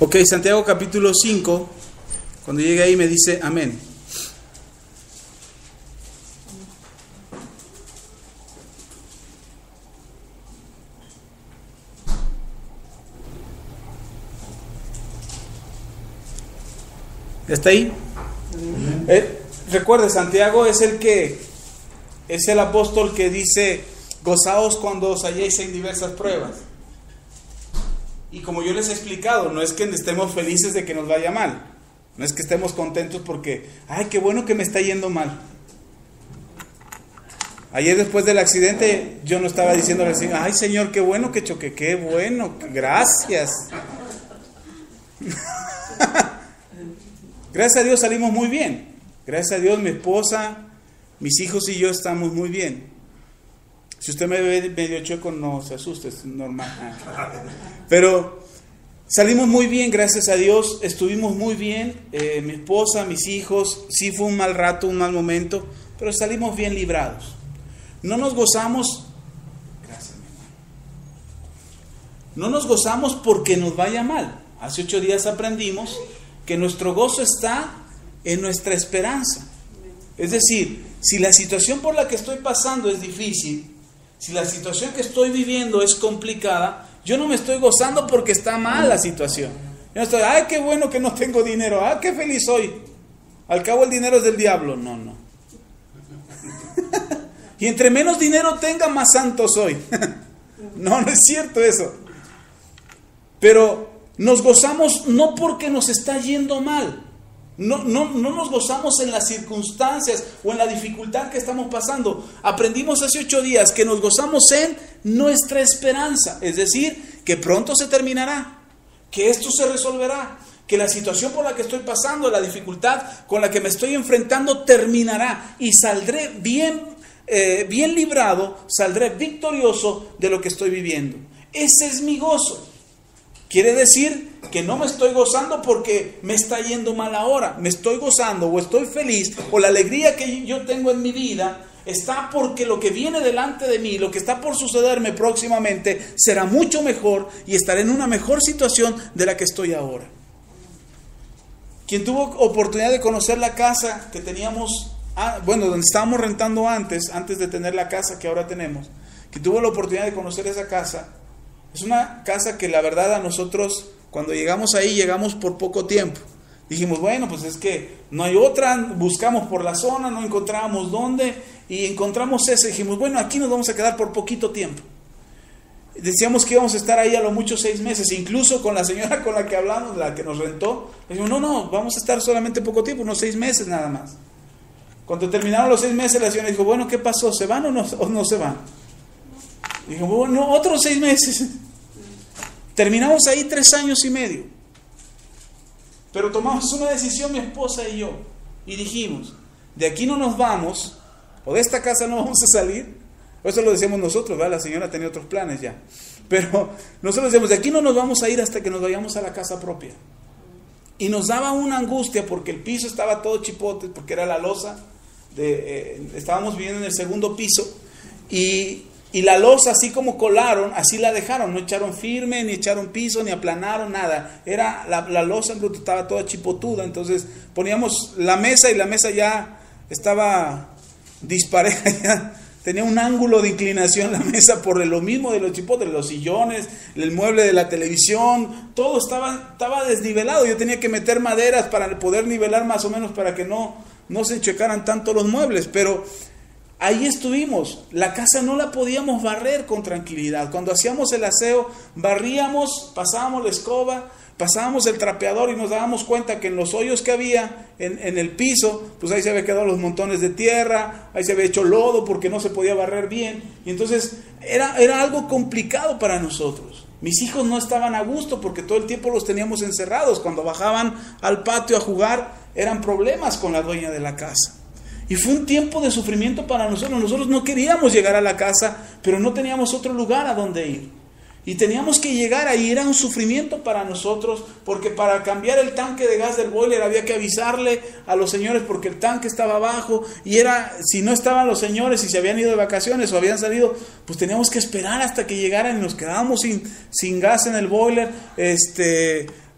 Ok, Santiago capítulo 5, cuando llegue ahí me dice amén. ¿Ya está ahí? Recuerde, Santiago es el apóstol que dice: gozaos cuando os halléis en diversas pruebas. Y como yo les he explicado, no es que estemos felices de que nos vaya mal, no es que estemos contentos porque, ay, qué bueno que me está yendo mal. Ayer después del accidente yo no estaba diciéndole al Señor: ay, Señor, qué bueno que choqué, qué bueno, gracias. Gracias a Dios salimos muy bien. Gracias a Dios mi esposa, mis hijos y yo estamos muy bien. Si usted me ve medio chueco, no se asuste, es normal. Pero salimos muy bien, gracias a Dios. Estuvimos muy bien, mi esposa, mis hijos. Sí fue un mal rato, un mal momento, pero salimos bien librados. No nos gozamos, gracias, mi hermano. No nos gozamos porque nos vaya mal. Hace 8 días aprendimos que nuestro gozo está en nuestra esperanza. Es decir, si la situación por la que estoy pasando es difícil, si la situación que estoy viviendo es complicada, yo no me estoy gozando porque está mal la situación. Yo no estoy, ay, qué bueno que no tengo dinero, ay, qué feliz soy. Al cabo el dinero es del diablo. No. Y entre menos dinero tenga, más santo soy. No es cierto eso. Pero nos gozamos no porque nos está yendo mal. No nos gozamos en las circunstancias o en la dificultad que estamos pasando. Aprendimos hace 8 días que nos gozamos en nuestra esperanza. Es decir, que pronto se terminará, que esto se resolverá, que la situación por la que estoy pasando, la dificultad con la que me estoy enfrentando terminará y saldré bien librado, saldré victorioso de lo que estoy viviendo. Ese es mi gozo. Quiere decir que no me estoy gozando porque me está yendo mal ahora. Me estoy gozando o estoy feliz o la alegría que yo tengo en mi vida está porque lo que viene delante de mí, lo que está por sucederme próximamente, será mucho mejor y estaré en una mejor situación de la que estoy ahora. Quien tuvo oportunidad de conocer la casa que teníamos, donde estábamos rentando antes de tener la casa que ahora tenemos, quien tuvo la oportunidad de conocer esa casa, es una casa que la verdad a nosotros cuando llegamos ahí llegamos por poco tiempo. Dijimos, bueno, pues es que no hay otra, buscamos por la zona, no encontrábamos dónde y encontramos ese. Dijimos, bueno, aquí nos vamos a quedar por poquito tiempo. Decíamos que íbamos a estar ahí a lo mucho 6 meses, incluso con la señora con la que hablamos, la que nos rentó. Dijimos, no, vamos a estar solamente poco tiempo, unos 6 meses nada más. Cuando terminaron los 6 meses la señora dijo, bueno, ¿qué pasó? ¿Se van o no se van? Dijo, bueno, otros 6 meses. Terminamos ahí 3 años y medio. Pero tomamos una decisión mi esposa y yo. Y dijimos, de aquí no nos vamos, o de esta casa no vamos a salir. Eso lo decíamos nosotros, ¿verdad? La señora tenía otros planes ya. Pero nosotros decíamos, de aquí no nos vamos a ir hasta que nos vayamos a la casa propia. Y nos daba una angustia porque el piso estaba todo chipote, porque era la losa. Estábamos viviendo en el 2º piso. Y la losa, así como colaron, así la dejaron. No echaron firme, ni echaron piso, ni aplanaron, nada. Era la losa en bruto, estaba toda chipotuda. Entonces poníamos la mesa y la mesa ya estaba dispareja. Ya tenía un ángulo de inclinación la mesa por lo mismo de los chipotes, los sillones, el mueble de la televisión. Todo estaba desnivelado. Yo tenía que meter maderas para poder nivelar más o menos para que no se enchecaran tanto los muebles. Pero ahí estuvimos. La casa no la podíamos barrer con tranquilidad. Cuando hacíamos el aseo, barríamos, pasábamos la escoba, pasábamos el trapeador y nos dábamos cuenta que en los hoyos que había en el piso, pues ahí se había quedado los montones de tierra, ahí se había hecho lodo porque no se podía barrer bien. Y entonces era algo complicado para nosotros. Mis hijos no estaban a gusto porque todo el tiempo los teníamos encerrados. Cuando bajaban al patio a jugar, eran problemas con la dueña de la casa. Y fue un tiempo de sufrimiento para nosotros. Nosotros no queríamos llegar a la casa, pero no teníamos otro lugar a donde ir. Y teníamos que llegar ahí, era un sufrimiento para nosotros, porque para cambiar el tanque de gas del boiler había que avisarle a los señores porque el tanque estaba abajo. Y si no estaban los señores, si se habían ido de vacaciones o habían salido, pues teníamos que esperar hasta que llegaran y nos quedábamos sin gas en el boiler.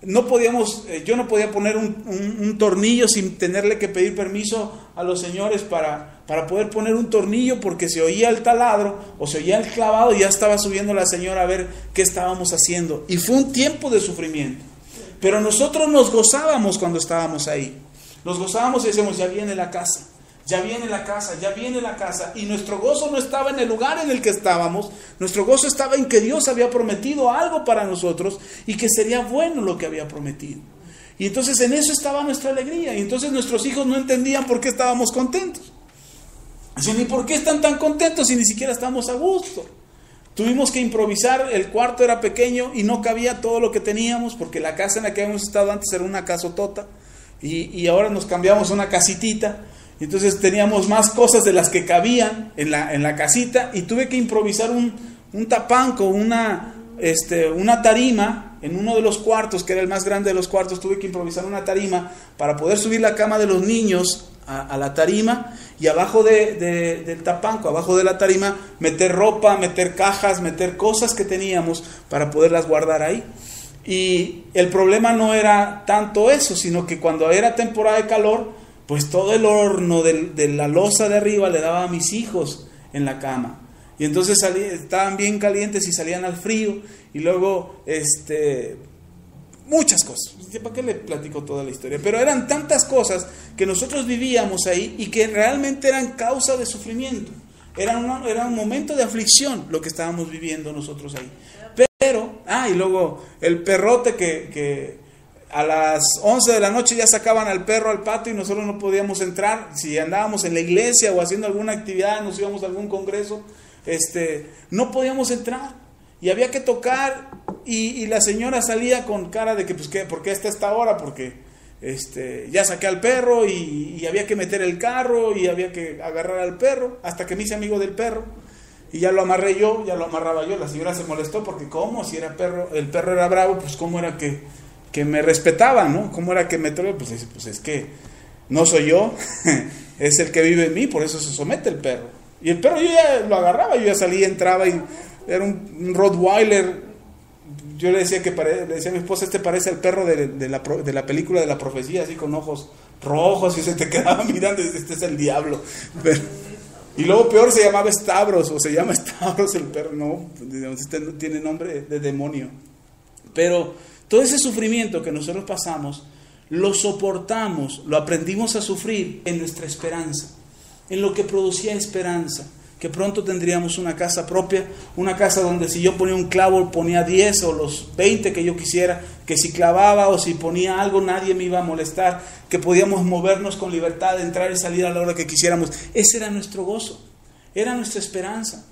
no podíamos, yo no podía poner un tornillo sin tenerle que pedir permiso a los señores para poder poner un tornillo, porque se oía el taladro o se oía el clavado y ya estaba subiendo la señora a ver qué estábamos haciendo. Y fue un tiempo de sufrimiento. Pero nosotros nos gozábamos cuando estábamos ahí. Nos gozábamos y decíamos, ya viene la casa. Ya viene la casa, ya viene la casa. Y nuestro gozo no estaba en el lugar en el que estábamos. Nuestro gozo estaba en que Dios había prometido algo para nosotros y que sería bueno lo que había prometido. Y entonces en eso estaba nuestra alegría. Y entonces nuestros hijos no entendían por qué estábamos contentos. Así, ni por qué están tan contentos si ni siquiera estamos a gusto. Tuvimos que improvisar, el cuarto era pequeño y no cabía todo lo que teníamos, porque la casa en la que habíamos estado antes era una casotota y ahora nos cambiamos a una casitita. Entonces teníamos más cosas de las que cabían en la casita y tuve que improvisar un tapanco, una tarima en uno de los cuartos, que era el más grande de los cuartos. Tuve que improvisar una tarima para poder subir la cama de los niños a la tarima, y abajo del tapanco, abajo de la tarima, meter ropa, meter cajas, meter cosas que teníamos para poderlas guardar ahí. Y el problema no era tanto eso, sino que cuando era temporada de calor, pues todo el horno de la loza de arriba le daba a mis hijos en la cama. Y entonces estaban bien calientes y salían al frío. Y luego, muchas cosas. ¿Para qué le platico toda la historia? Pero eran tantas cosas que nosotros vivíamos ahí y que realmente eran causa de sufrimiento. Era un momento de aflicción lo que estábamos viviendo nosotros ahí. Pero, y luego el perrote que a las 11 de la noche ya sacaban al perro al patio y nosotros no podíamos entrar. Si andábamos en la iglesia o haciendo alguna actividad, nos íbamos a algún congreso, no podíamos entrar. Y había que tocar y la señora salía con cara de que, pues, ¿por qué hasta esta hora? Porque ya saqué al perro y había que meter el carro y había que agarrar al perro, hasta que me hice amigo del perro. Y ya lo amarraba yo. La señora se molestó porque ¿cómo? Si era perro, el perro era bravo, pues ¿cómo era que me respetaba, ¿no? ¿Cómo era que me toleraba? Pues es que no soy yo, es el que vive en mí, por eso se somete el perro. Y el perro yo ya lo agarraba, yo ya salía, entraba y era un Rottweiler. Yo le decía a mi esposa, parece el perro de la película de la profecía, así con ojos rojos, y se te quedaba mirando, este es el diablo. Y luego peor, se llamaba Stavros, o se llama Stavros el perro. No, este no tiene nombre de demonio. Pero todo ese sufrimiento que nosotros pasamos, lo soportamos, lo aprendimos a sufrir en nuestra esperanza, en lo que producía esperanza, que pronto tendríamos una casa propia, una casa donde si yo ponía un clavo ponía 10 o los 20 que yo quisiera, que si clavaba o si ponía algo nadie me iba a molestar, que podíamos movernos con libertad, entrar y salir a la hora que quisiéramos. Ese era nuestro gozo, era nuestra esperanza.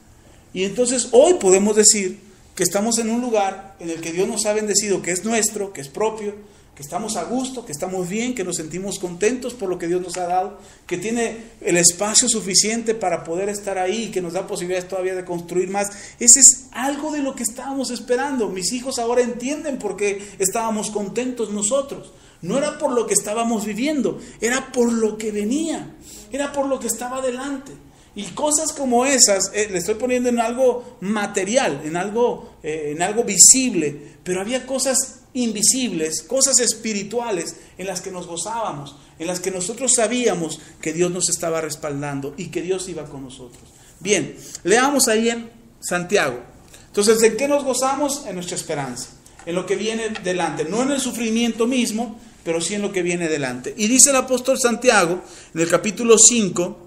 Y entonces hoy podemos decir que estamos en un lugar en el que Dios nos ha bendecido, que es nuestro, que es propio, que estamos a gusto, que estamos bien, que nos sentimos contentos por lo que Dios nos ha dado, que tiene el espacio suficiente para poder estar ahí, que nos da posibilidades todavía de construir más. Ese es algo de lo que estábamos esperando. Mis hijos ahora entienden por qué estábamos contentos nosotros. No era por lo que estábamos viviendo, era por lo que venía, era por lo que estaba delante. Y cosas como esas, le estoy poniendo en algo material, en algo visible, pero había cosas invisibles, cosas espirituales en las que nos gozábamos, en las que nosotros sabíamos que Dios nos estaba respaldando y que Dios iba con nosotros. Bien, leamos ahí en Santiago. Entonces, ¿en qué nos gozamos? En nuestra esperanza, en lo que viene delante, no en el sufrimiento mismo, pero sí en lo que viene delante. Y dice el apóstol Santiago, en el capítulo 5,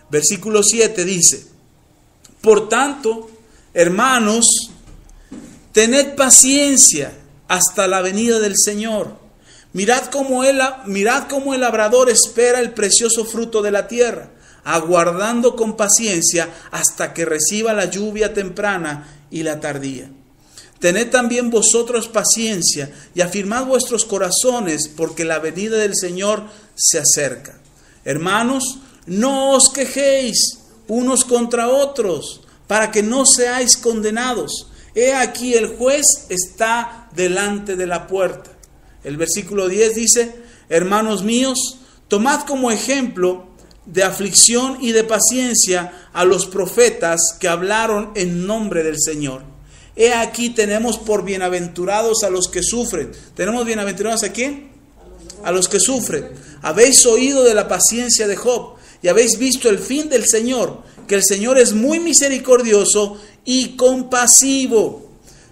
versículo 7, dice: por tanto, hermanos, tened paciencia hasta la venida del Señor. Mirad cómo el labrador espera el precioso fruto de la tierra, aguardando con paciencia hasta que reciba la lluvia temprana y la tardía. Tened también vosotros paciencia y afirmad vuestros corazones, porque la venida del Señor se acerca. Hermanos, no os quejéis unos contra otros, para que no seáis condenados. He aquí el juez está delante de la puerta. El versículo 10 dice: hermanos míos, tomad como ejemplo de aflicción y de paciencia a los profetas que hablaron en nombre del Señor. he aquí tenemos por bienaventurados a los que sufren. ¿Tenemos bienaventurados a quién? A los que sufren. Habéis oído de la paciencia de Job y habéis visto el fin del Señor, que el Señor es muy misericordioso y compasivo.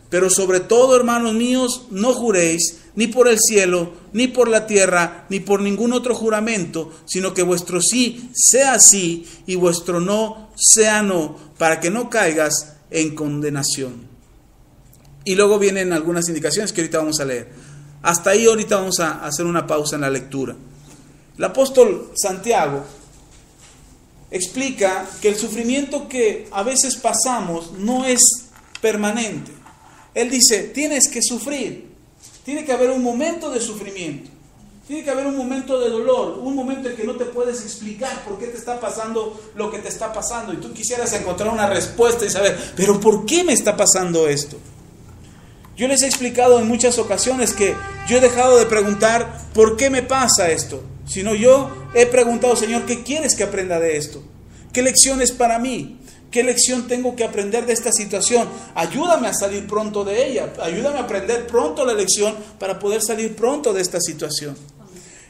Pero sobre todo, hermanos míos, no juréis ni por el cielo, ni por la tierra, ni por ningún otro juramento, sino que vuestro sí sea sí y vuestro no sea no, para que no caigas en condenación. Y luego vienen algunas indicaciones que ahorita vamos a leer. Hasta ahí ahorita vamos a hacer una pausa en la lectura. El apóstol Santiago explica que el sufrimiento que a veces pasamos no es permanente. Él dice, tienes que sufrir. Tiene que haber un momento de sufrimiento. Tiene que haber un momento de dolor. Un momento en que no te puedes explicar por qué te está pasando lo que te está pasando. Y tú quisieras encontrar una respuesta y saber, ¿pero por qué me está pasando esto? Yo les he explicado en muchas ocasiones que yo he dejado de preguntar ¿por qué me pasa esto? Sino yo he preguntado, Señor, ¿qué quieres que aprenda de esto? ¿Qué lección es para mí? ¿Qué lección tengo que aprender de esta situación? Ayúdame a salir pronto de ella. Ayúdame a aprender pronto la lección para poder salir pronto de esta situación.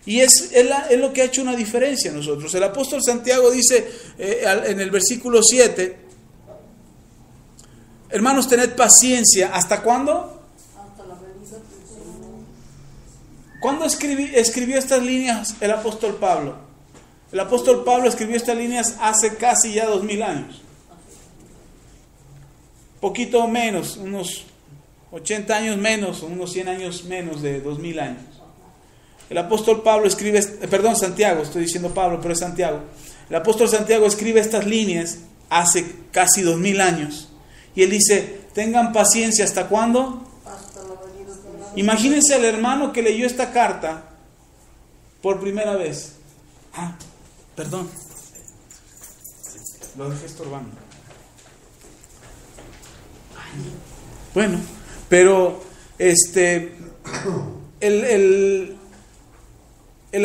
Y es lo que ha hecho una diferencia en nosotros. El apóstol Santiago dice en el versículo 7, hermanos, tened paciencia. ¿Hasta cuándo? ¿Cuándo escribió estas líneas el apóstol Pablo? El apóstol Pablo escribió estas líneas hace casi ya 2000 años. Poquito menos, unos 80 años menos, o unos 100 años menos de 2000 años. El apóstol Pablo escribe, Santiago, estoy diciendo Pablo, pero es Santiago. El apóstol Santiago escribe estas líneas hace casi 2000 años. Y él dice, tengan paciencia, ¿hasta cuándo? Imagínense al hermano que leyó esta carta por primera vez. Lo dejé estorbando. Bueno, pero el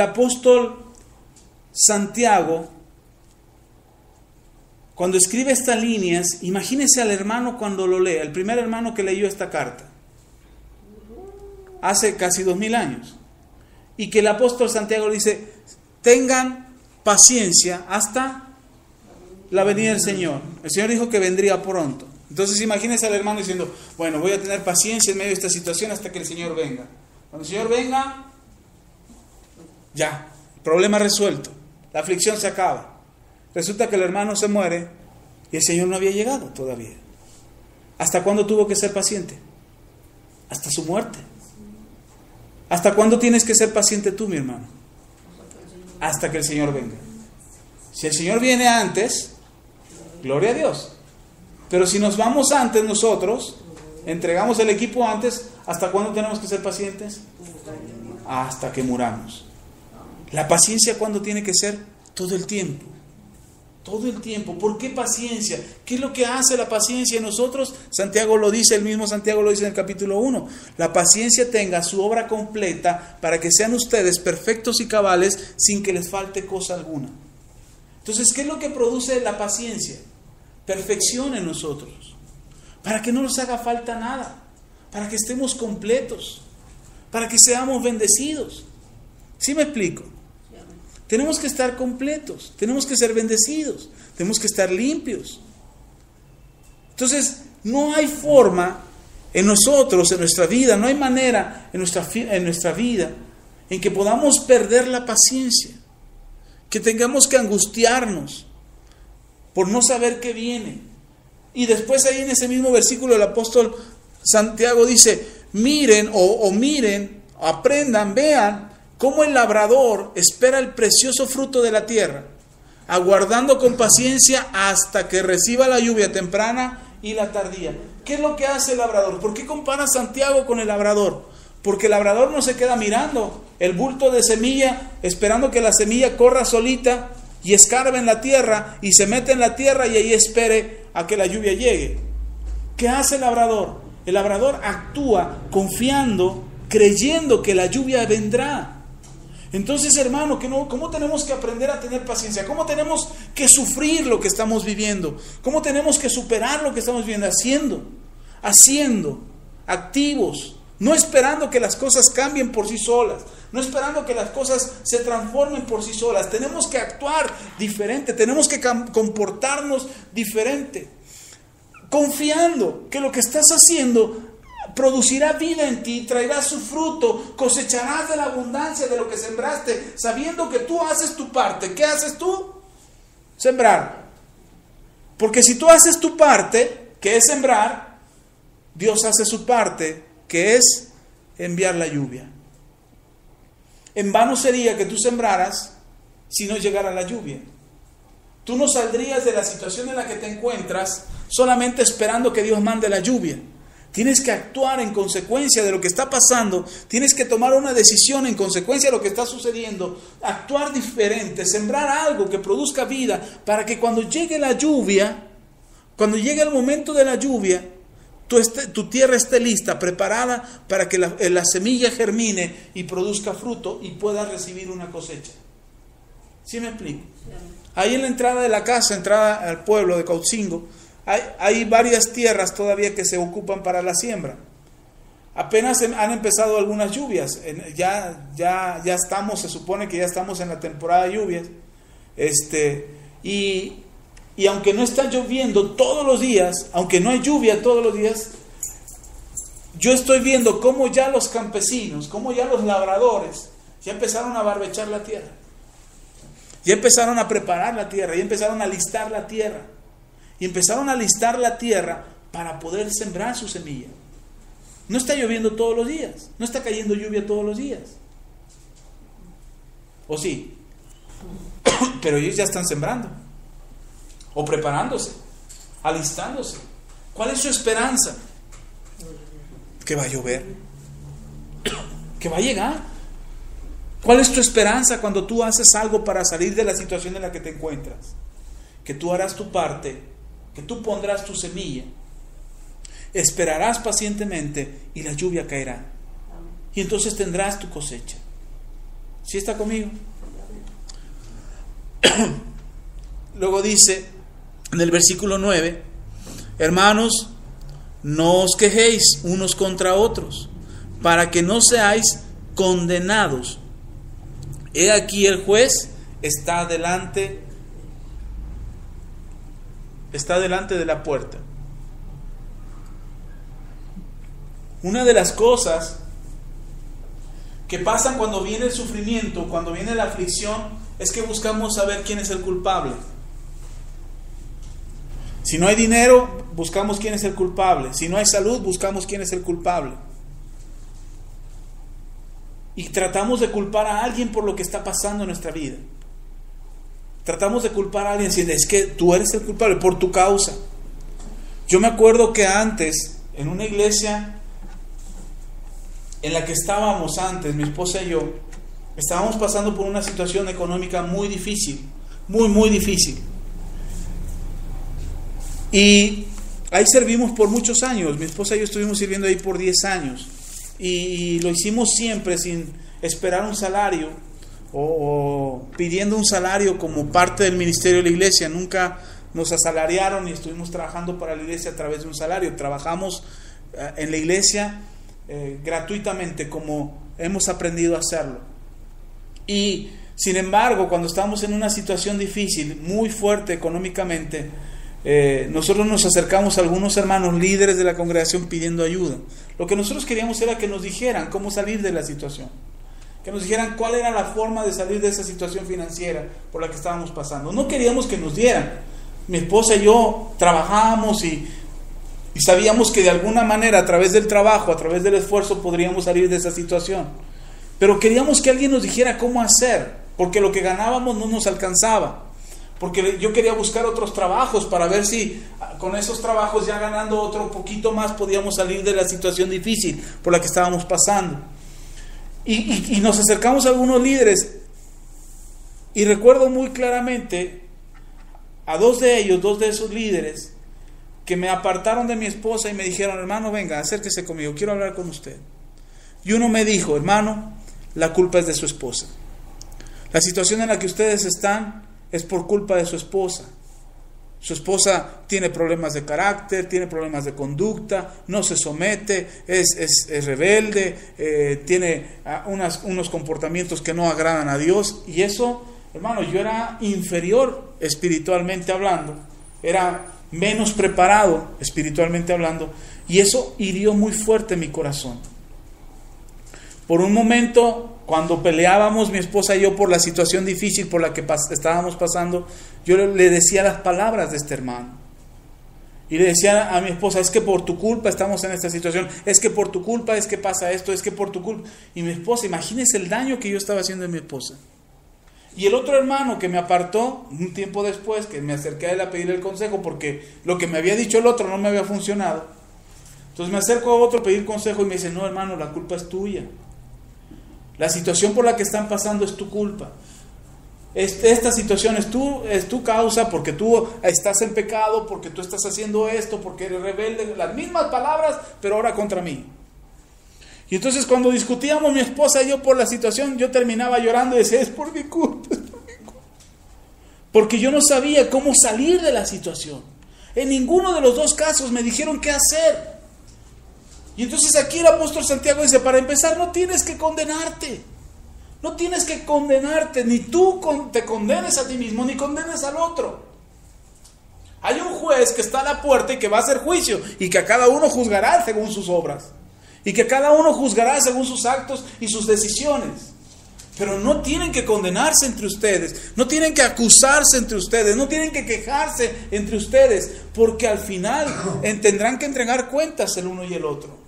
apóstol Santiago, cuando escribe estas líneas, imagínense al hermano cuando lo lea, el primer hermano que leyó esta carta, hace casi 2000 años, y que el apóstol Santiago le dice, tengan paciencia hasta la venida del Señor. El Señor dijo que vendría pronto. Entonces imagínense al hermano diciendo, bueno, voy a tener paciencia en medio de esta situación hasta que el Señor venga. Cuando el Señor venga, ya, problema resuelto, la aflicción se acaba. Resulta que el hermano se muere y el Señor no había llegado todavía. ¿Hasta cuándo tuvo que ser paciente? Hasta su muerte. ¿Hasta cuándo tienes que ser paciente tú, mi hermano? Hasta que el Señor venga. Si el Señor viene antes, gloria a Dios. Pero si nos vamos antes nosotros, entregamos el equipo antes, ¿hasta cuándo tenemos que ser pacientes? Hasta que muramos. La paciencia, ¿cuándo tiene que ser? Todo el tiempo. Todo el tiempo. ¿Por qué paciencia? ¿Qué es lo que hace la paciencia en nosotros? Santiago lo dice, el mismo Santiago lo dice en el capítulo 1. La paciencia tenga su obra completa para que sean ustedes perfectos y cabales sin que les falte cosa alguna. Entonces, ¿qué es lo que produce la paciencia? Perfección en nosotros. Para que no nos haga falta nada. Para que estemos completos. Para que seamos bendecidos. ¿Sí me explico? Tenemos que estar completos, tenemos que ser bendecidos, tenemos que estar limpios. Entonces, no hay forma en nosotros, en nuestra vida, no hay manera en nuestra vida en que podamos perder la paciencia, que tengamos que angustiarnos por no saber qué viene. Y después ahí en ese mismo versículo el apóstol Santiago dice, miren, aprendan, vean, cómo el labrador espera el precioso fruto de la tierra, aguardando con paciencia hasta que reciba la lluvia temprana y la tardía. ¿Qué es lo que hace el labrador? ¿Por qué compara Santiago con el labrador? Porque el labrador no se queda mirando el bulto de semilla, esperando que la semilla corra solita y escarbe en la tierra y se mete en la tierra y ahí espere a que la lluvia llegue. ¿Qué hace el labrador? El labrador actúa confiando, creyendo que la lluvia vendrá. Entonces, hermano, ¿cómo tenemos que aprender a tener paciencia? ¿Cómo tenemos que sufrir lo que estamos viviendo? ¿Cómo tenemos que superar lo que estamos viviendo? haciendo, activos, no esperando que las cosas cambien por sí solas, no esperando que las cosas se transformen por sí solas. Tenemos que actuar diferente, tenemos que comportarnos diferente, confiando que lo que estás haciendo producirá vida en ti, traerá su fruto, cosecharás de la abundancia de lo que sembraste, sabiendo que tú haces tu parte. ¿Qué haces tú? Sembrar. Porque si tú haces tu parte, que es sembrar, Dios hace su parte, que es enviar la lluvia. En vano sería que tú sembraras si no llegara la lluvia. Tú no saldrías de la situación en la que te encuentras solamente esperando que Dios mande la lluvia. Tienes que actuar en consecuencia de lo que está pasando. Tienes que tomar una decisión en consecuencia de lo que está sucediendo. Actuar diferente, sembrar algo que produzca vida para que cuando llegue la lluvia, cuando llegue el momento de la lluvia, tu tierra esté lista, preparada para que la semilla germine y produzca fruto y puedas recibir una cosecha. ¿Sí me explico? Ahí en la entrada de la casa, entrada al pueblo de Cautzingo, hay varias tierras todavía que se ocupan para la siembra. Apenas han empezado algunas lluvias. Ya estamos, se supone que ya estamos en la temporada de lluvias. Y aunque no está lloviendo todos los días, aunque no hay lluvia todos los días, yo estoy viendo cómo ya los campesinos, cómo ya los labradores, ya empezaron a barbechar la tierra. Ya empezaron a preparar la tierra, ya empezaron a alistar la tierra. Y empezaron a alistar la tierra para poder sembrar su semilla. No está lloviendo todos los días, no está cayendo lluvia todos los días. ¿O sí? Pero ellos ya están sembrando, o preparándose, alistándose. ¿Cuál es su esperanza? Que va a llover, que va a llegar. ¿Cuál es tu esperanza cuando tú haces algo para salir de la situación en la que te encuentras? Que tú harás tu parte, que tú pondrás tu semilla, esperarás pacientemente y la lluvia caerá. Y entonces tendrás tu cosecha. ¿Sí está conmigo? Luego dice en el versículo 9: hermanos, no os quejéis unos contra otros, para que no seáis condenados. He aquí el juez está delante de la puerta. Una de las cosas que pasan cuando viene el sufrimiento, cuando viene la aflicción, es que buscamos saber quién es el culpable. Si no hay dinero, buscamos quién es el culpable. Si no hay salud, buscamos quién es el culpable. Y tratamos de culpar a alguien por lo que está pasando en nuestra vida. Tratamos de culpar a alguien diciendo: es que tú eres el culpable por tu causa. Yo me acuerdo que antes, en una iglesia en la que estábamos antes, mi esposa y yo, estábamos pasando por una situación económica muy difícil, muy difícil. Y ahí servimos por muchos años. Mi esposa y yo estuvimos sirviendo ahí por 10 años. Y lo hicimos siempre sin esperar un salario o pidiendo un salario como parte del ministerio de la iglesia. Nunca nos asalariaron y estuvimos trabajando para la iglesia a través de un salario. Trabajamos en la iglesia gratuitamente, como hemos aprendido a hacerlo. Y sin embargo, cuando estábamos en una situación difícil, muy fuerte económicamente, nosotros nos acercamos a algunos hermanos líderes de la congregación pidiendo ayuda. Lo que nosotros queríamos era que nos dijeran cómo salir de la situación, que nos dijeran cuál era la forma de salir de esa situación financiera por la que estábamos pasando. No queríamos que nos dieran. Mi esposa y yo trabajábamos y sabíamos que de alguna manera, a través del trabajo, a través del esfuerzo, podríamos salir de esa situación. Pero queríamos que alguien nos dijera cómo hacer, porque lo que ganábamos no nos alcanzaba. Porque yo quería buscar otros trabajos para ver si con esos trabajos, ya ganando otro poquito más, podíamos salir de la situación difícil por la que estábamos pasando. Y nos acercamos a algunos líderes, y recuerdo muy claramente a dos de esos líderes que me apartaron de mi esposa y me dijeron: hermano, venga, acérquese conmigo, quiero hablar con usted. Y uno me dijo: hermano, la culpa es de su esposa. La situación en la que ustedes están es por culpa de su esposa. Su esposa tiene problemas de carácter, tiene problemas de conducta, no se somete, es rebelde, tiene unos comportamientos que no agradan a Dios. Y eso, hermano, yo era inferior espiritualmente hablando, era menos preparado espiritualmente hablando, y eso hirió muy fuerte mi corazón. Por un momento, cuando peleábamos mi esposa y yo por la situación difícil por la que estábamos pasando, yo le decía las palabras de este hermano. Y le decía a mi esposa, es que por tu culpa estamos en esta situación, es que por tu culpa es que pasa esto, es que por tu culpa. Y mi esposa, imagínese el daño que yo estaba haciendo a mi esposa. Y el otro hermano que me apartó, un tiempo después, que me acerqué a él a pedirle el consejo, porque lo que me había dicho el otro no me había funcionado. Entonces me acerco a otro a pedir consejo y me dice, no hermano, la culpa es tuya. La situación por la que están pasando es tu culpa. Esta situación es tu causa, porque tú estás en pecado, porque tú estás haciendo esto, porque eres rebelde. Las mismas palabras, pero ahora contra mí. Y entonces cuando discutíamos mi esposa y yo por la situación, yo terminaba llorando y decía, es por mi culpa, es por mi culpa. Porque yo no sabía cómo salir de la situación. En ninguno de los dos casos me dijeron qué hacer. Y entonces aquí el apóstol Santiago dice, para empezar, no tienes que condenarte. No tienes que condenarte, ni tú te condenes a ti mismo, ni condenes al otro. Hay un juez que está a la puerta y que va a hacer juicio, y que a cada uno juzgará según sus obras. Y que cada uno juzgará según sus actos y sus decisiones. Pero no tienen que condenarse entre ustedes, no tienen que acusarse entre ustedes, no tienen que quejarse entre ustedes, porque al final tendrán que entregar cuentas el uno y el otro.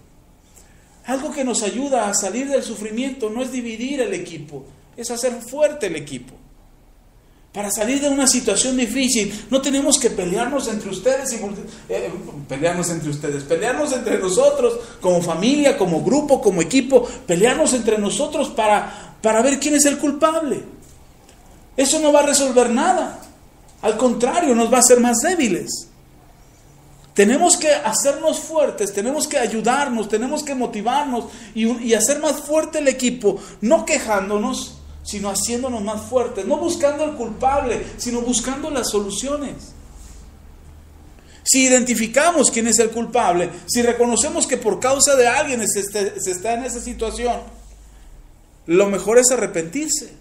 Algo que nos ayuda a salir del sufrimiento no es dividir el equipo, es hacer fuerte el equipo. Para salir de una situación difícil, no tenemos que pelearnos entre ustedes, pelearnos entre nosotros, como familia, como grupo, como equipo, pelearnos entre nosotros para ver quién es el culpable. Eso no va a resolver nada. Al contrario, nos va a hacer más débiles. Tenemos que hacernos fuertes, tenemos que ayudarnos, tenemos que motivarnos y hacer más fuerte el equipo, no quejándonos, sino haciéndonos más fuertes, no buscando el culpable, sino buscando las soluciones. Si identificamos quién es el culpable, si reconocemos que por causa de alguien se está en esa situación, lo mejor es arrepentirse.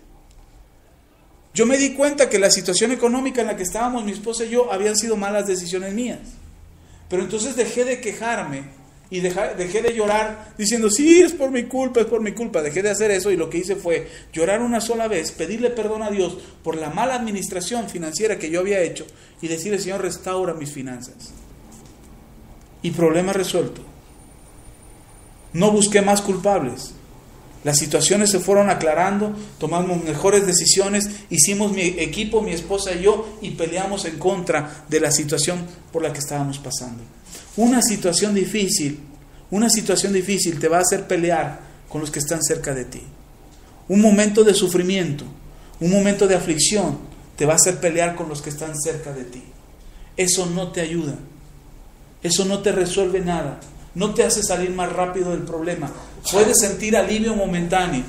Yo me di cuenta que la situación económica en la que estábamos mi esposa y yo habían sido malas decisiones mías. Pero entonces dejé de quejarme y dejé de llorar diciendo, sí, es por mi culpa, es por mi culpa. Dejé de hacer eso y lo que hice fue llorar una sola vez, pedirle perdón a Dios por la mala administración financiera que yo había hecho y decirle, Señor, restaura mis finanzas. Y problema resuelto. No busqué más culpables. Las situaciones se fueron aclarando, tomamos mejores decisiones, hicimos mi equipo, mi esposa y yo, y peleamos en contra de la situación por la que estábamos pasando. Una situación difícil te va a hacer pelear con los que están cerca de ti. Un momento de sufrimiento, un momento de aflicción, te va a hacer pelear con los que están cerca de ti. Eso no te ayuda, eso no te resuelve nada. No te hace salir más rápido del problema. Puedes sentir alivio momentáneo.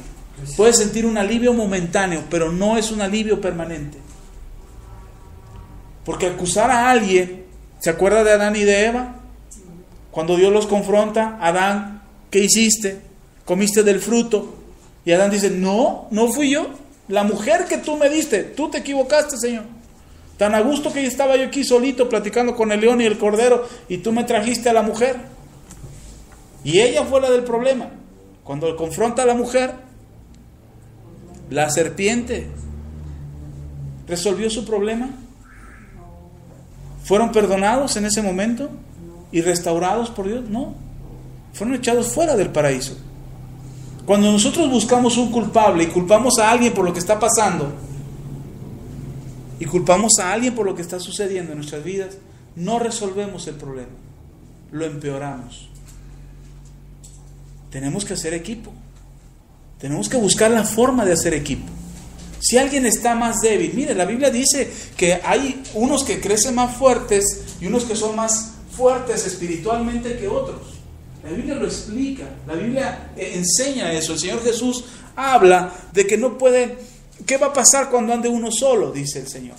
Puedes sentir un alivio momentáneo, pero no es un alivio permanente. Porque acusar a alguien, ¿se acuerda de Adán y de Eva? Cuando Dios los confronta, Adán, ¿qué hiciste? ¿Comiste del fruto? Y Adán dice, no fui yo. La mujer que tú me diste, tú te equivocaste, Señor. Tan a gusto que estaba yo aquí solito platicando con el león y el cordero, y tú me trajiste a la mujer. Y ella fue la del problema. Cuando confronta a la mujer, la serpiente resolvió su problema. ¿Fueron perdonados en ese momento y restaurados por Dios? No, fueron echados fuera del paraíso. Cuando nosotros buscamos un culpable y culpamos a alguien por lo que está pasando y culpamos a alguien por lo que está sucediendo en nuestras vidas, no resolvemos el problema, lo empeoramos. Tenemos que hacer equipo. Tenemos que buscar la forma de hacer equipo. Si alguien está más débil, mire, la Biblia dice que hay unos que crecen más fuertes y unos que son más fuertes espiritualmente que otros. La Biblia lo explica, la Biblia enseña eso. El Señor Jesús habla de que no puede, ¿qué va a pasar cuando ande uno solo? Dice el Señor.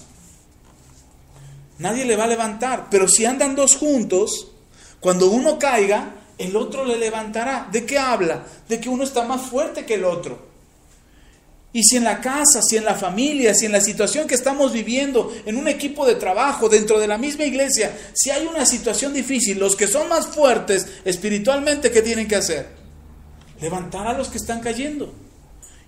Nadie le va a levantar. Pero si andan dos juntos, cuando uno caiga, el otro le levantará. ¿De qué habla? De que uno está más fuerte que el otro. Y si en la casa, si en la familia, si en la situación que estamos viviendo, en un equipo de trabajo, dentro de la misma iglesia, si hay una situación difícil, los que son más fuertes espiritualmente, ¿qué tienen que hacer? Levantar a los que están cayendo.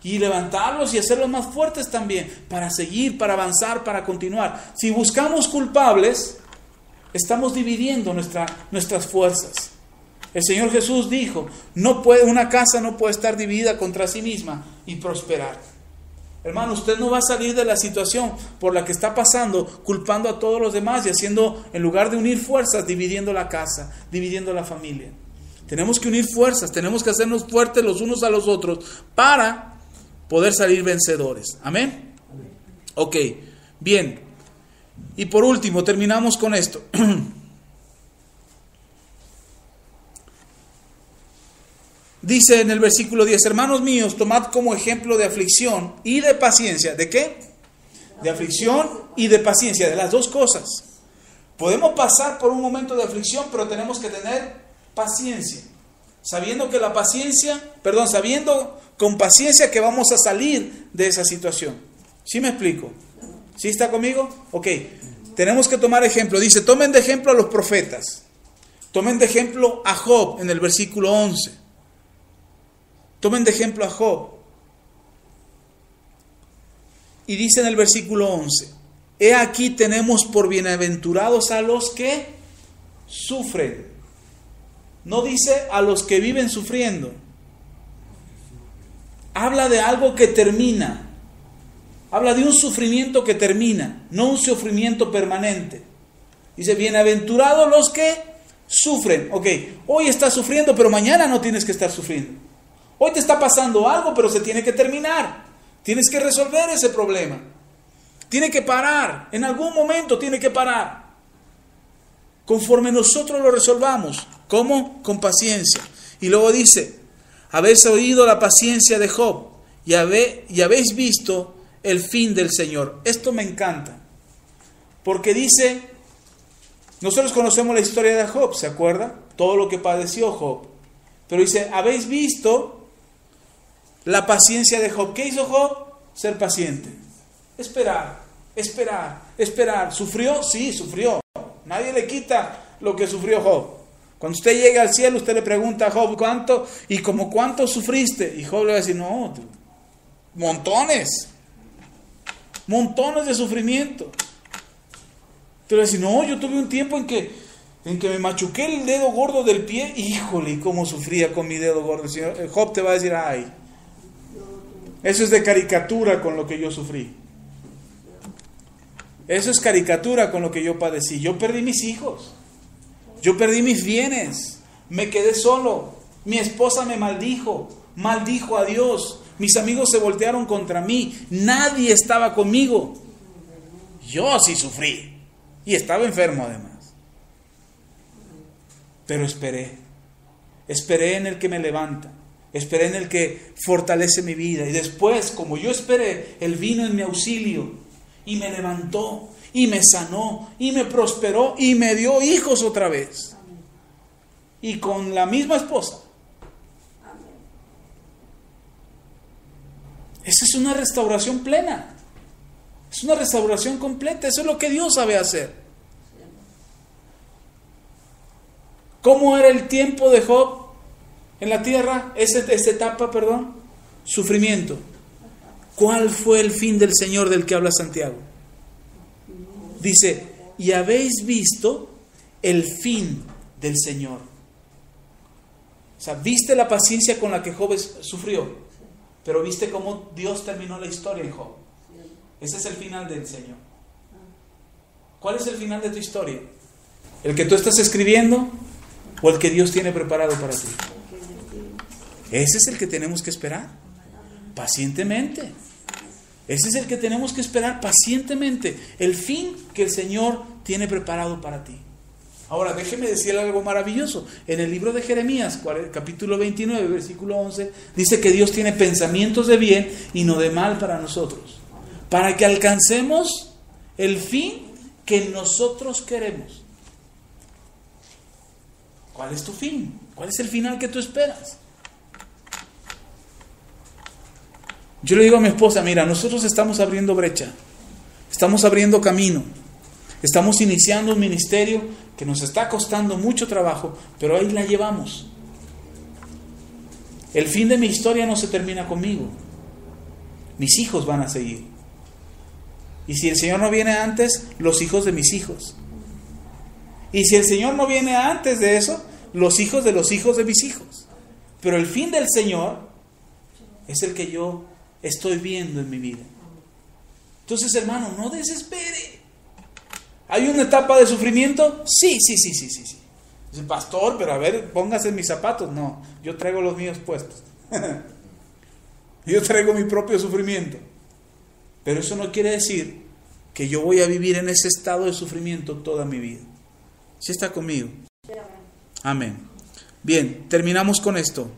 Y levantarlos y hacerlos más fuertes también, para seguir, para avanzar, para continuar. Si buscamos culpables, estamos dividiendo nuestras fuerzas. El Señor Jesús dijo, una casa no puede estar dividida contra sí misma y prosperar. Hermano, usted no va a salir de la situación por la que está pasando culpando a todos los demás y haciendo, en lugar de unir fuerzas, dividiendo la casa, dividiendo la familia. Tenemos que unir fuerzas, tenemos que hacernos fuertes los unos a los otros para poder salir vencedores. ¿Amén? Ok, bien. Y por último, terminamos con esto. Dice en el versículo 10, hermanos míos, tomad como ejemplo de aflicción y de paciencia. ¿De qué? De aflicción y de paciencia, de las dos cosas. Podemos pasar por un momento de aflicción, pero tenemos que tener paciencia. Sabiendo con paciencia que vamos a salir de esa situación. ¿Sí me explico? ¿Sí está conmigo? Ok, tenemos que tomar ejemplo. Dice, tomen de ejemplo a los profetas. Tomen de ejemplo a Job en el versículo 11. Tomen de ejemplo a Job. Y dice en el versículo 11, he aquí tenemos por bienaventurados a los que sufren. No dice a los que viven sufriendo. Habla de algo que termina. Habla de un sufrimiento que termina, no un sufrimiento permanente. Dice, bienaventurados los que sufren. Ok, hoy estás sufriendo, pero mañana no tienes que estar sufriendo. Hoy te está pasando algo, pero se tiene que terminar. Tienes que resolver ese problema. Tiene que parar. En algún momento tiene que parar. Conforme nosotros lo resolvamos. ¿Cómo? Con paciencia. Y luego dice, habéis oído la paciencia de Job y habéis visto el fin del Señor. Esto me encanta. Porque dice, nosotros conocemos la historia de Job, ¿se acuerda? Todo lo que padeció Job. Pero dice, habéis visto la paciencia de Job. ¿Qué hizo Job? Ser paciente. Esperar. ¿Sufrió? Sí, sufrió. Nadie le quita lo que sufrió Job. Cuando usted llega al cielo, usted le pregunta a Job, ¿cuánto? ¿Y como cuánto sufriste? Y Job le va a decir, no, montones de sufrimiento. Te va a decir, no, yo tuve un tiempo en que me machuqué el dedo gordo del pie. Híjole, cómo sufría con mi dedo gordo. El señor Job te va a decir, ay, eso es de caricatura con lo que yo sufrí. Eso es caricatura con lo que yo padecí. Yo perdí mis hijos. Yo perdí mis bienes. Me quedé solo. Mi esposa me maldijo a Dios. Mis amigos se voltearon contra mí. Nadie estaba conmigo. Yo sí sufrí. Y estaba enfermo además. Pero esperé en el que me levanta, esperé en el que fortalece mi vida. Y después, como yo esperé, Él vino en mi auxilio y me levantó y me sanó y me prosperó y me dio hijos otra vez. Y con la misma esposa. Esa es una restauración plena. Es una restauración completa. Eso es lo que Dios sabe hacer. ¿Cómo era el tiempo de Job en la tierra? Esa etapa, sufrimiento. ¿Cuál fue el fin del Señor del que habla Santiago? Dice, y habéis visto el fin del Señor. O sea, viste la paciencia con la que Job sufrió, pero viste cómo Dios terminó la historia en Job. Ese es el final del Señor. ¿Cuál es el final de tu historia? ¿El que tú estás escribiendo o el que Dios tiene preparado para ti? Ese es el que tenemos que esperar pacientemente. Ese es el que tenemos que esperar pacientemente. El fin que el Señor tiene preparado para ti. Ahora, déjeme decirle algo maravilloso. En el libro de Jeremías, capítulo 29, versículo 11, dice que Dios tiene pensamientos de bien y no de mal para nosotros, para que alcancemos el fin que nosotros queremos. ¿Cuál es tu fin? ¿Cuál es el final que tú esperas? Yo le digo a mi esposa, mira, nosotros estamos abriendo brecha, estamos abriendo camino, estamos iniciando un ministerio que nos está costando mucho trabajo, pero ahí la llevamos. El fin de mi historia no se termina conmigo. Mis hijos van a seguir. Y si el Señor no viene antes, los hijos de mis hijos. Y si el Señor no viene antes de eso, los hijos de mis hijos. Pero el fin del Señor es el que yo estoy viendo en mi vida. Entonces, hermano, no desespere. ¿Hay una etapa de sufrimiento? Sí. Dice, pastor, pero a ver, póngase mis zapatos. No, yo traigo los míos puestos. Yo traigo mi propio sufrimiento. Pero eso no quiere decir que yo voy a vivir en ese estado de sufrimiento toda mi vida. ¿Sí está conmigo? Amén. Bien, terminamos con esto.